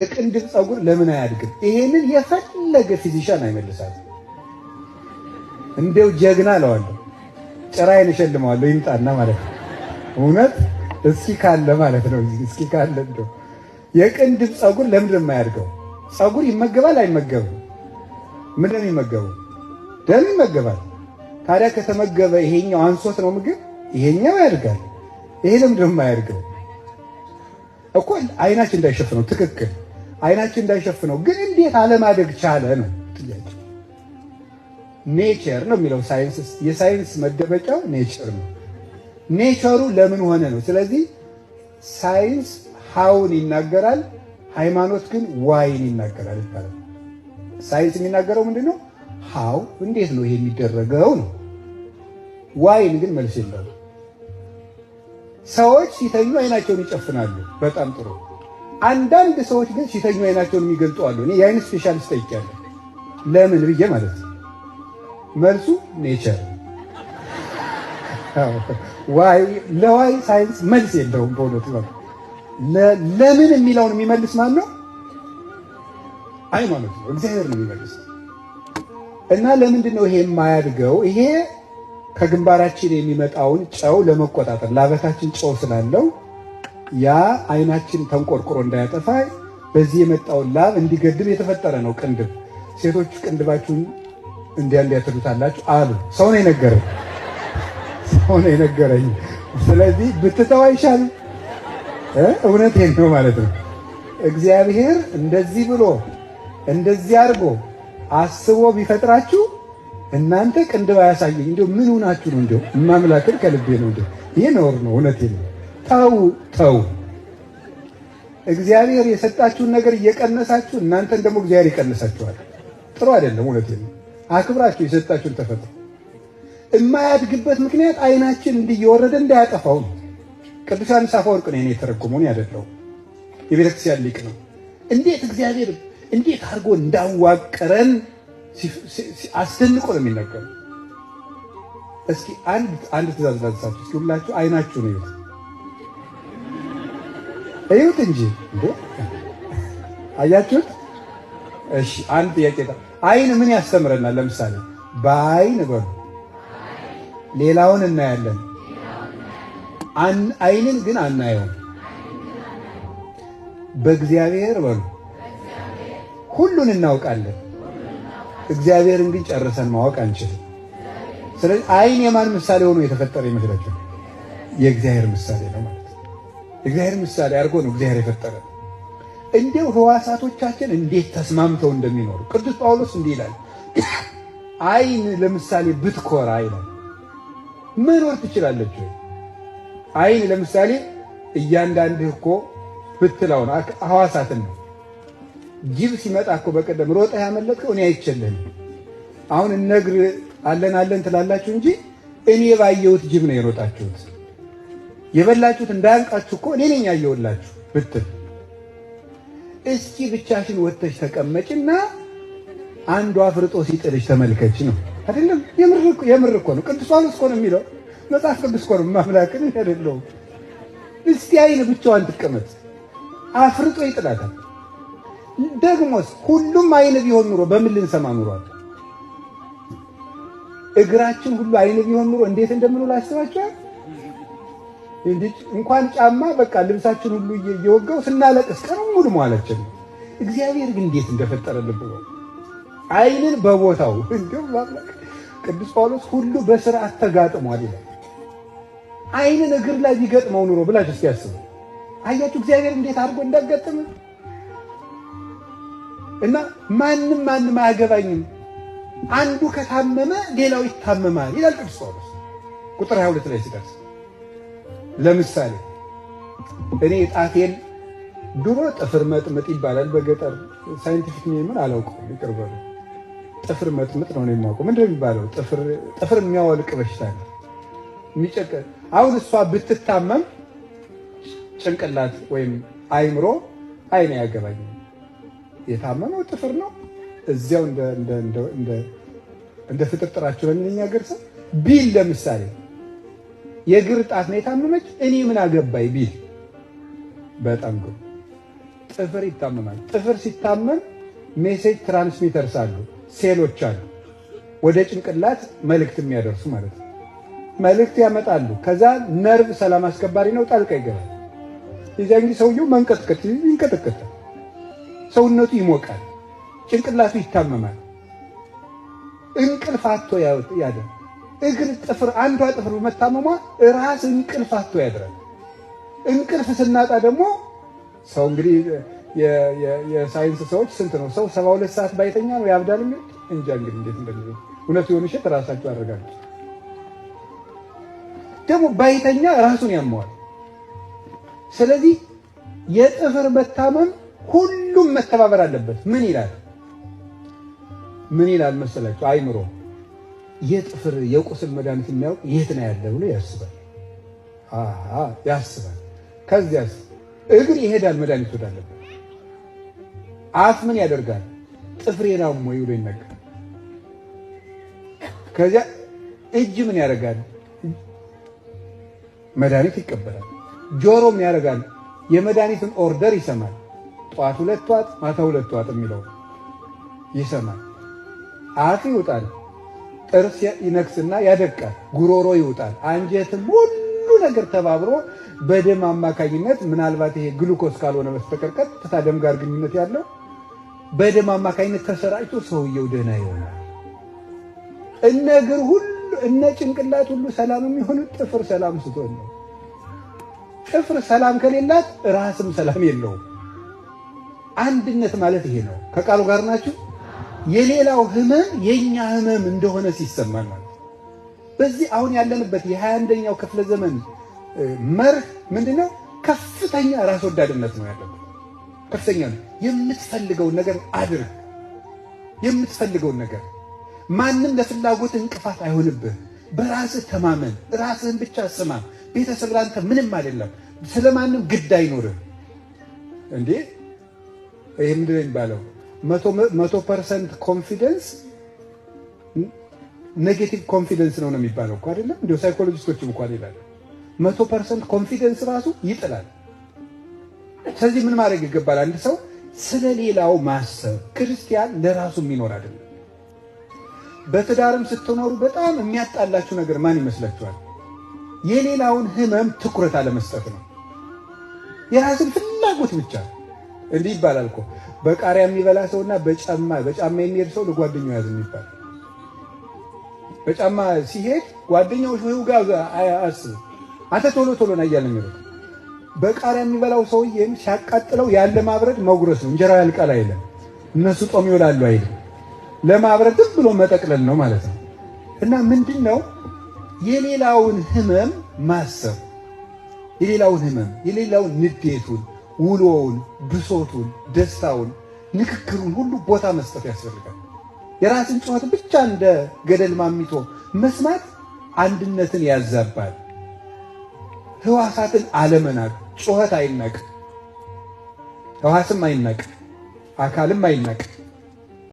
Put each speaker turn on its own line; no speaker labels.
የቅንድብ ፀጉር ለምን አያድግም? ይሄንን የፈለገ ፊዚሻን አይመልሳት። እንደው ጀግና አለዋለሁ፣ ጭራዬን እሸልመዋለሁ ይምጣና ማለት ነው። እውነት እስኪ ካለ ማለት ነው። እስኪ ካለ እንደው የቅንድብ ፀጉር ለምን የማያድገው? ፀጉር ይመገባል አይመገብም? ምን ነው የሚመገበው? ደም ይመገባል። ታዲያ ከተመገበ ይሄኛው አንሶት ነው ምግብ፣ ይሄኛው ያድጋል። ይሄ ለምን የማያድገው እኮ? አይናችን እንዳይሸፍነው። ትክክል፣ አይናችን እንዳይሸፍነው። ግን እንዴት አለማደግ ቻለ ነው ጥያቄ። ኔቸር ነው የሚለው ሳይንስ። የሳይንስ መደበቂያው ኔቸር ነው። ኔቸሩ ለምን ሆነ ነው። ስለዚህ ሳይንስ ሃውን ይናገራል፣ ሃይማኖት ግን ዋይን ይናገራል ይባላል። ሳይንስ የሚናገረው ምንድነው? ሃው እንዴት ነው ይሄ የሚደረገው ነው። ዋይን ግን መልስ የለውም። ሰዎች ሲተኙ አይናቸውን ይጨፍናሉ። በጣም ጥሩ። አንዳንድ ሰዎች ግን ሲተኙ አይናቸውን የሚገልጡ አሉ። እኔ የአይን ስፔሻሊስት ጠይቄያለሁ። ለምን ብዬ ማለት ነው። መልሱ ኔቸር። ዋይ ለዋይ ሳይንስ መልስ የለውም በእውነቱ። ለምን የሚለውን የሚመልስ ማን ነው? ሃይማኖት ነው፣ እግዚአብሔር ነው የሚመልስ። እና ለምንድን ነው ይሄ የማያድገው? ይሄ ከግንባራችን የሚመጣውን ጨው ለመቆጣጠር ላበታችን ጨው ስላለው ያ አይናችን ተንቆርቆሮ እንዳያጠፋ በዚህ የመጣውን ላብ እንዲገድብ የተፈጠረ ነው ቅንድብ። ሴቶች ቅንድባችሁን እንዲያትሉታላችሁ አሉ። ሰው ነው የነገረኝ፣ ሰው ነው የነገረኝ። ስለዚህ ብትተው አይሻልም? እውነቴን ነው ማለት ነው። እግዚአብሔር እንደዚህ ብሎ እንደዚህ አድርጎ አስቦ ቢፈጥራችሁ እናንተ ቅንድብ አያሳየኝ እንደው ምን ሆናችሁ ነው? እንደው ማምላክን ከልቤ ነው። እንደው ይሄ ነውር ነው። እውነቴን ነው። ተው። እግዚአብሔር የሰጣችሁን ነገር እየቀነሳችሁ እናንተን ደግሞ እግዚአብሔር ይቀንሳችኋል። ጥሩ አይደለም። እውነቴን ነው። አክብራችሁ የሰጣችሁን ተፈጥሮ የማያድግበት ምክንያት አይናችን እንዲወረደ እንዳያጠፋው ነው። ቅዱስ ዮሐንስ አፈወርቅ ነው የተረጎመውን ያደለው የቤተክርስቲያን ሊቅ ነው። እንዴት እግዚአብሔር እንዴት አድርጎ እንዳዋቀረን አስደንቆ ነው የሚናገረው። እስኪ አንድ ትእዛዝ ላንሳችሁ። እስኪ ሁላችሁ አይናችሁ ነው እዩት እንጂ እንዴ! አያችሁት? እሺ፣ አንድ ጥያቄ። አይን ምን ያስተምረናል? ለምሳሌ በአይን በሉ ሌላውን እናያለን፣ አይንን ግን አናየውም። በእግዚአብሔር በሉ ሁሉን እናውቃለን፣ እግዚአብሔርን ግን ጨርሰን ማወቅ አንችልም። ስለዚህ አይን የማን ምሳሌ ሆኖ የተፈጠረ ይመስላችኋል? የእግዚአብሔር ምሳሌ ነው ማለት ነው። የእግዚአብሔር ምሳሌ አድርጎ ነው እግዚአብሔር የፈጠረ። እንዲሁ ህዋሳቶቻችን እንዴት ተስማምተው እንደሚኖሩ ቅዱስ ጳውሎስ እንዲህ ይላል፣ አይን ለምሳሌ ብትኮራ ይላል መኖር ትችላለች ወይ? አይን ለምሳሌ እያንዳንድህ እኮ ብትለው ነው ህዋሳትን ነው። ጅብ ሲመጣ እኮ በቀደም ሮጠ ያመለጥከው እኔ አይችልም። አሁን እነግር አለን ትላላችሁ እንጂ እኔ ባየሁት ጅብ ነው የሮጣችሁት። የበላችሁት እንዳያንቃችሁ እኮ እኔ ነኝ ያየሁላችሁ ብትል፣ እስኪ ብቻሽን ወጥተሽ ተቀመጭና አንዱ አፍርጦ ሲጥልሽ ተመልከች ነው አይደለም? የምር እኮ ነው። ቅዱስ ጳውሎስ እኮ ነው የሚለው፣ መጽሐፍ ቅዱስ እኮ ነው። ማምላክን አይደለም። እስቲ አይን ብቻዋን ትቀመጥ፣ አፍርጦ ይጥላታል። ደግሞስ ሁሉም አይን ቢሆን ኑሮ በምን ልንሰማ ኑሯል? እግራችን ሁሉ አይን ቢሆን ኑሮ እንዴት እንደምንውል አስባችኋል? እንኳን ጫማ በቃ ልብሳችን ሁሉ እየወጋው ስናለቅስ ቀኑን ሙሉ መዋላችን ነው። እግዚአብሔር ግን እንዴት እንደፈጠረ ልብ ነው። አይንን በቦታው እንደው ቅዱስ ጳውሎስ ሁሉ በስርዓት ተጋጥሟል ይላል። አይንን እግር ላይ ቢገጥመው ኑሮ ብላችሁ እስኪ ያስቡ። አያችሁ እግዚአብሔር እንዴት አድርጎ እንዳጋጠመ። እና ማንም አያገባኝም፣ አንዱ ከታመመ ሌላው ይታመማል ይላል ቅዱስ ጳውሎስ ቁጥር 22 ላይ ሲደርስ። ለምሳሌ እኔ ጣቴን ድሮ ጥፍር መጥምጥ ይባላል በገጠር ሳይንቲፊክ ኔምን አላውቀውም፣ ይቅር በሉ። ጥፍር መጥምጥ ነው የማውቀው። ምንድን ነው የሚባለው? ጥፍር የሚያወልቅ በሽታ ነው የሚጨቀ። አሁን እሷ ብትታመም ጭንቅላት ወይም አይምሮ አይን አያገባኝም። የታመመው ጥፍር ነው። እዚያው እንደ ፍጥርጥራችሁ ለኛ ገርሰ ቢል ለምሳሌ የእግር ጣት ነው የታመመች፣ እኔ ምን አገባኝ ቢል በጣም ጥፍር ይታመማል። ጥፍር ሲታመም ሜሴጅ ትራንስሚተርስ አሉ፣ ሴሎች አሉ፣ ወደ ጭንቅላት መልእክት የሚያደርሱ ማለት ነው። መልእክት ያመጣሉ። ከዛ ነርቭ ሰላም አስከባሪ ነው፣ ጣልቃ ይገባል። የዚያን ጊዜ ሰውየው መንቀጥቀጥ ይንቀጠቀጣል፣ ሰውነቱ ይሞቃል፣ ጭንቅላቱ ይታመማል፣ እንቅልፍ አጥቶ ያድራል። እግር ጥፍር አንዷ ጥፍር በመታመሟ ራስ እንቅልፍ አጥቶ ያድራል። እንቅልፍ ስናጣ ደግሞ ሰው እንግዲህ የሳይንስ ሰዎች ስንት ነው ሰው 72 ሰዓት ባይተኛ ነው ያብዳል የሚል እንጃ። እንግዲህ እንዴት እንደሚሆን እውነቱ የሆነ ሸት ራሳቸው አረጋግጡ። ደግሞ ባይተኛ ራሱን ያመዋል። ስለዚህ የጥፍር መታመም ሁሉም መተባበር አለበት። ምን ይላል መሰላችሁ? አይምሮ የጥፍር የቁስል መድኃኒት የሚያውቅ የት ነው ያለ ብሎ ያስባል። ያስባል። ከዚያስ እግር ይሄዳል መድኃኒት ወዳለበት። አፍ ምን ያደርጋል? ጥፍሬን አሞኝ ብሎ ይነገራል። ከዚያ እጅ ምን ያደርጋል? መድኃኒት ይቀበላል። ጆሮ ምን ያደርጋል? የመድኃኒትን ኦርደር ይሰማል። ጠዋት 2 ዋጥ ማታ 2 ዋጥ የሚለው ይሰማል። አፍ ይውጣል፣ ጥርስ ይነክስና ያደቃል፣ ጉሮሮ ይውጣል፣ አንጀትም ሁሉ ነገር ተባብሮ በደም አማካኝነት ምናልባት ይሄ ግሉኮስ ካልሆነ በስተቀር ቀጥታ ደም ጋር ግንኙነት ያለው በደም አማካኝነት ተሰራጭቶ ሰውየው ደህና ይሆናል። እነ እግር ሁሉ እነ ጭንቅላት ሁሉ ሰላም የሚሆኑት ጥፍር ሰላም ስትሆን ነው። ጥፍር ሰላም ከሌላት ራስም ሰላም የለውም። አንድነት ማለት ይሄ ነው። ከቃሉ ጋር ናችሁ? የሌላው ህመም የኛ ህመም እንደሆነ ሲሰማን ማለት በዚህ አሁን ያለንበት የ21ኛው ክፍለ ዘመን መርህ ምንድነው? ከፍተኛ ራስ ወዳድነት ነው ያለው። ከፍተኛ ነው። የምትፈልገውን ነገር አድርግ። የምትፈልገውን ነገር ማንም ለፍላጎት እንቅፋት አይሆንብህ። በራስህ ተማመን። ራስህን ብቻ ስማ። ቤተሰብ ላንተ ምንም አይደለም። ስለማንም ግድ አይኖርህ። እንዴ ይሄ ምንድን ነው የሚባለው? 100% ኮንፊደንስ ኔጌቲቭ ኮንፊደንስ ነው የሚባለው እኮ አይደለም? እንዴ ሳይኮሎጂስቶችም እንኳን ይላሉ 100% ኮንፊደንስ ራሱ ይጥላል። ስለዚህ ምን ማድረግ ይገባል? አንድ ሰው ስለሌላው ማሰብ። ክርስቲያን ለራሱ የሚኖር አይደለም። በትዳርም ስትኖሩ በጣም የሚያጣላችሁ ነገር ማን ይመስላችኋል? የሌላውን ህመም ትኩረት አለመስጠት ነው። የራስን ፍላጎት ብቻ። እንዲህ ይባላል እኮ በቃሪያ የሚበላ ሰውና በጫማ የሚሄድ ሰው ለጓደኛው ያዝን ይባላል። በጫማ ሲሄድ ጓደኛው ሾው ጋር አስብ አንተ ቶሎ ና እያለ የሚለው። በቃሪያ የሚበላው ሰውዬም ሲያቃጥለው ያለ ማብረድ መጉረስ ነው። እንጀራ ያልቃል አይልም። እነሱ ጦም ይውላሉ አይልም። ለማብረድ ዝም ብሎ መጠቅለል ነው ማለት ነው። እና ምንድነው የሌላውን ህመም ማሰብ፣ የሌላውን ህመም፣ የሌላውን ንዴቱን፣ ውሎውን፣ ብሶቱን፣ ደስታውን፣ ንክክሩን ሁሉ ቦታ መስጠት ያስፈልጋል። የራስን ጩኸት ብቻ እንደ ገደል ማሚቶ መስማት አንድነትን ያዛባል። ህዋሳትን አለመናቅ። ጩኸት አይናቅ፣ ህዋስም አይናቅ፣ አካልም አይናቅ።